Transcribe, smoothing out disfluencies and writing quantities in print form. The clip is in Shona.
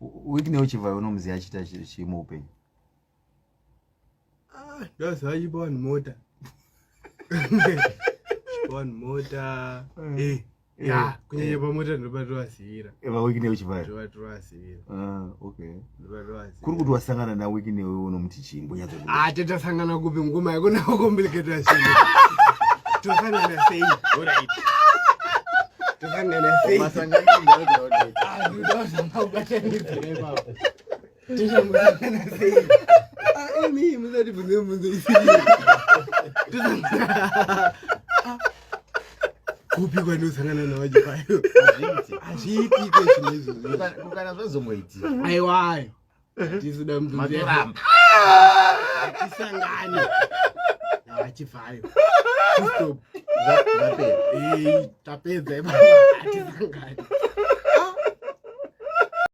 Wiki uchivayo unomuziya achita chimupe. Ndazaiba mota. One motor. Ya, kunyanya pamota ndobatwasira. Eva wiki uchivayo. Ndobatwasira. Okay. Ndobatwasira. Kuri kuti wasangana na wiki unomuti chimbo nyazo. Tatasangana kupi ngoma yakona complicated shit. Tosangana sei. Alright. Tosangana sei. Masangana ndio. Ndosanga ubatani zireba. Tosangana sei. Mimi mzadi bunze isi. Tosangana. Kupi kwa ndosangana na wajibayo. Aziti kwa chimezo. Kukana zozomweiti. Aiwayo. Tisuda mzunze. Tisangani. Achifayo. Stop. Zapera. Tapeza. Tisangani.